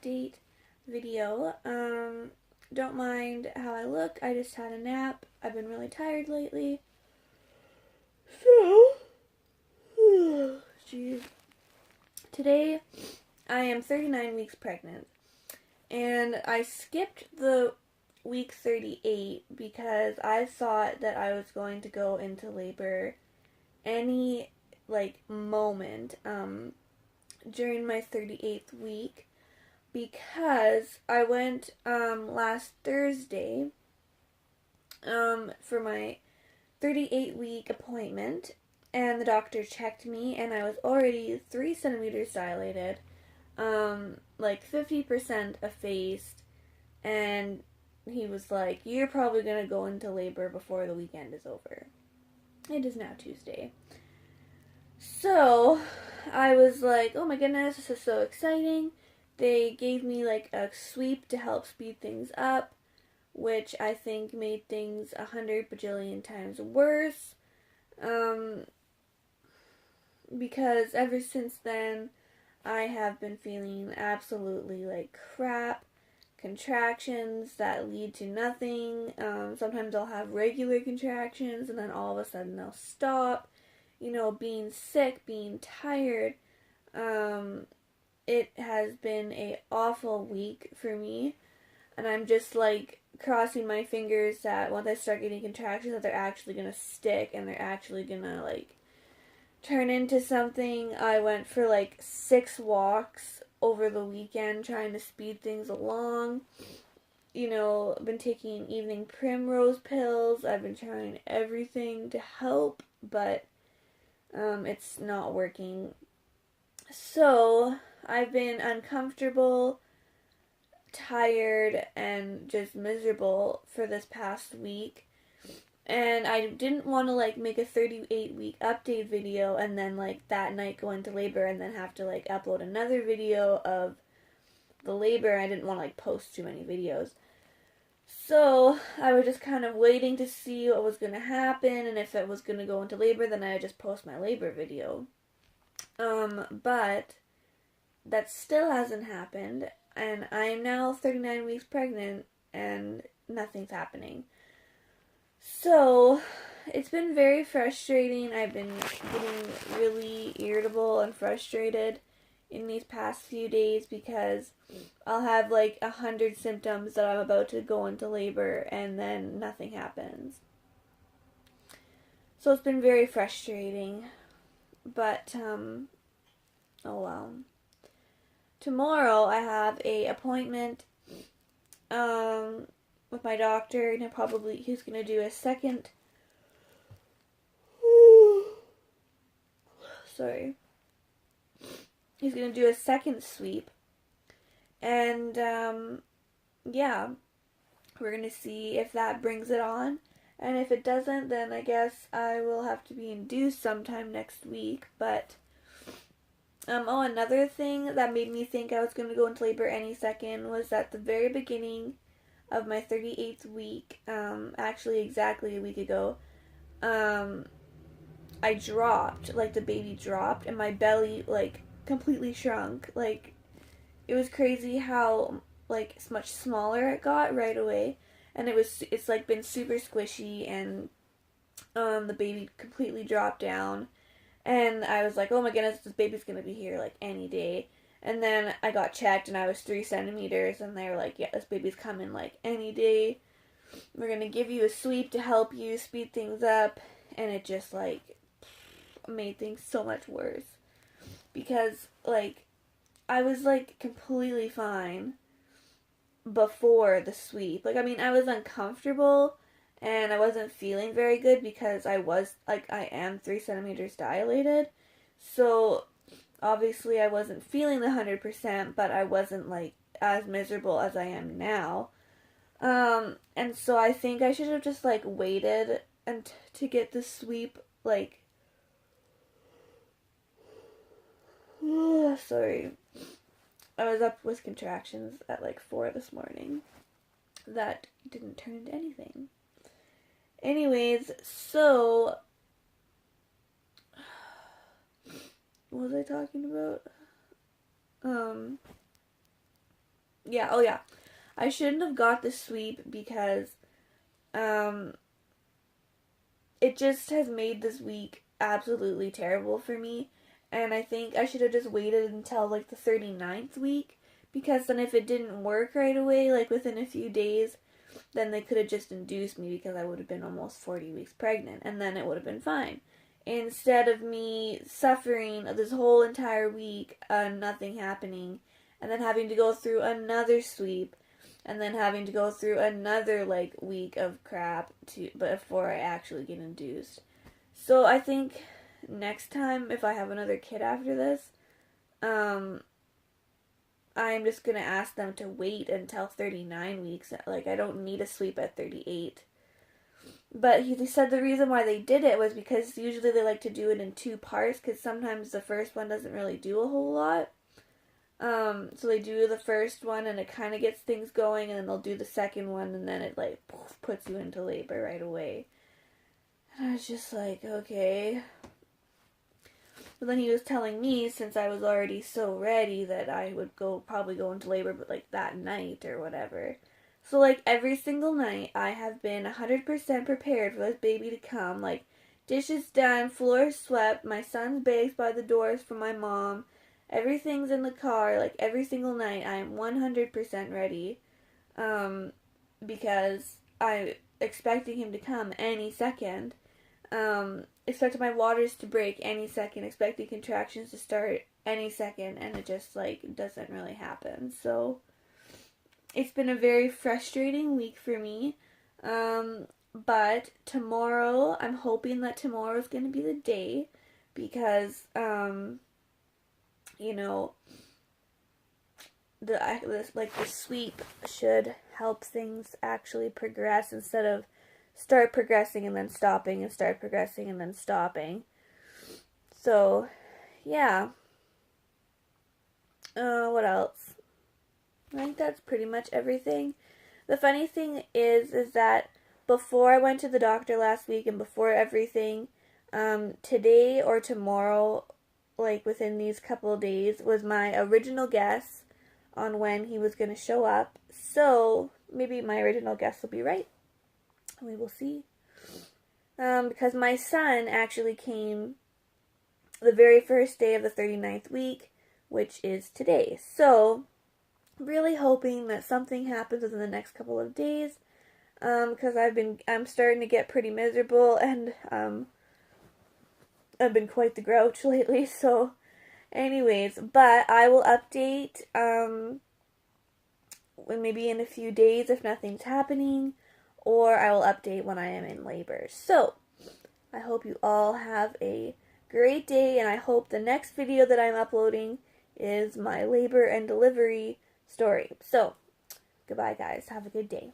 update video. Don't mind how I look. I just had a nap. I've been really tired lately. So, geez. Today, I am 39 weeks pregnant. And I skipped the week 38 because I thought that I was going to go into labor any, moment, during my 38th week, because I went last Thursday for my 38-week appointment, and the doctor checked me, and I was already 3 centimeters dilated, 50% effaced, and he was like, "You're probably going to go into labor before the weekend is over." It is now Tuesday. So, I was like, oh my goodness, this is so exciting. They gave me a sweep to help speed things up, which I think made things 100 bajillion times worse. Because ever since then, I have been feeling absolutely like crap. Contractions that lead to nothing. Sometimes I'll have regular contractions and then all of a sudden they'll stop. Being sick, being tired. It has been an awful week for me. And I'm just crossing my fingers that once I start getting contractions that they're actually going to stick and they're actually going to turn into something. I went for 6 walks over the weekend trying to speed things along. I've been taking evening primrose pills. I've been trying everything to help, but it's not working. So, I've been uncomfortable, tired, and just miserable for this past week. And I didn't want to make a 38-week update video and then that night go into labor and then have to upload another video of the labor. I didn't want to post too many videos. So I was just kind of waiting to see what was going to happen, and if it was going to go into labor, then I would just post my labor video. But that still hasn't happened, and I am now 39 weeks pregnant and nothing's happening. So, it's been very frustrating. I've been getting really irritable and frustrated in these past few days because I'll have 100 symptoms that I'm about to go into labor and then nothing happens. So it's been very frustrating. But, oh well. Tomorrow I have a appointment with my doctor, and he's going to do a second, sorry, he's going to do a second sweep, and, yeah, we're going to see if that brings it on, and if it doesn't, then I guess I will have to be induced sometime next week, but, another thing that made me think I was going to go into labor any second was at the very beginning of my 38th week, actually exactly a week ago, I dropped, the baby dropped, and my belly, completely shrunk. It was crazy how, much smaller it got right away, and it's, been super squishy, and, the baby completely dropped down, and I was like, oh my goodness, this baby's gonna be here, any day. And then I got checked and I was 3 centimeters, and they were like, yeah, this baby's coming any day. We're going to give you a sweep to help you speed things up. And it just made things so much worse. Because I was completely fine before the sweep. I was uncomfortable and I wasn't feeling very good because I am 3 centimeters dilated. So obviously, I wasn't feeling the 100%, but I wasn't, as miserable as I am now. And so I think I should have just, waited to get the sweep, sorry. I was up with contractions at, 4 this morning. That didn't turn into anything. Anyways, so what was I talking about? Yeah, oh yeah. I shouldn't have got the sweep because it just has made this week absolutely terrible for me. And I think I should have just waited until like the 39th week, because then if it didn't work right away, like within a few days, then they could have just induced me, because I would have been almost 40 weeks pregnant, and then it would have been fine. Instead of me suffering this whole entire week, nothing happening, and then having to go through another sweep, and then having to go through another like week of crap before I actually get induced. So I think next time, if I have another kid after this, I'm just gonna ask them to wait until 39 weeks. Like, I don't need a sweep at 38. But he said the reason why they did it was because usually they like to do it in two parts, because sometimes the first one doesn't really do a whole lot. So they do the first one and it kind of gets things going, and then they'll do the second one, and then it like puts you into labor right away. And I was just like, okay. But then he was telling me, since I was already so ready, that I would probably go into labor, but like that night or whatever. So like every single night, I have been 100% prepared for this baby to come. Like, dishes done, floors swept, my son's bags by the doors for my mom. Everything's in the car. Like, every single night, I am 100% ready. Because I'm expecting him to come any second. Expecting my waters to break any second. Expecting contractions to start any second. And it just, like, doesn't really happen. So it's been a very frustrating week for me. But tomorrow, I'm hoping that tomorrow is going to be the day, because, you know, the sweep should help things actually progress, instead of start progressing and then stopping, and start progressing and then stopping. So, yeah. What else? I think that's pretty much everything. The funny thing is that before I went to the doctor last week, and before everything, today or tomorrow, like within these couple of days, was my original guess on when he was going to show up. So maybe my original guess will be right. We will see. Because my son actually came the very first day of the 39th week, which is today. So really hoping that something happens within the next couple of days, because I'm starting to get pretty miserable, and I've been quite the grouch lately. So anyways, but I will update maybe in a few days if nothing's happening, or I will update when I am in labor. So I hope you all have a great day, and I hope the next video that I'm uploading is my labor and delivery story. So goodbye, guys. Have a good day.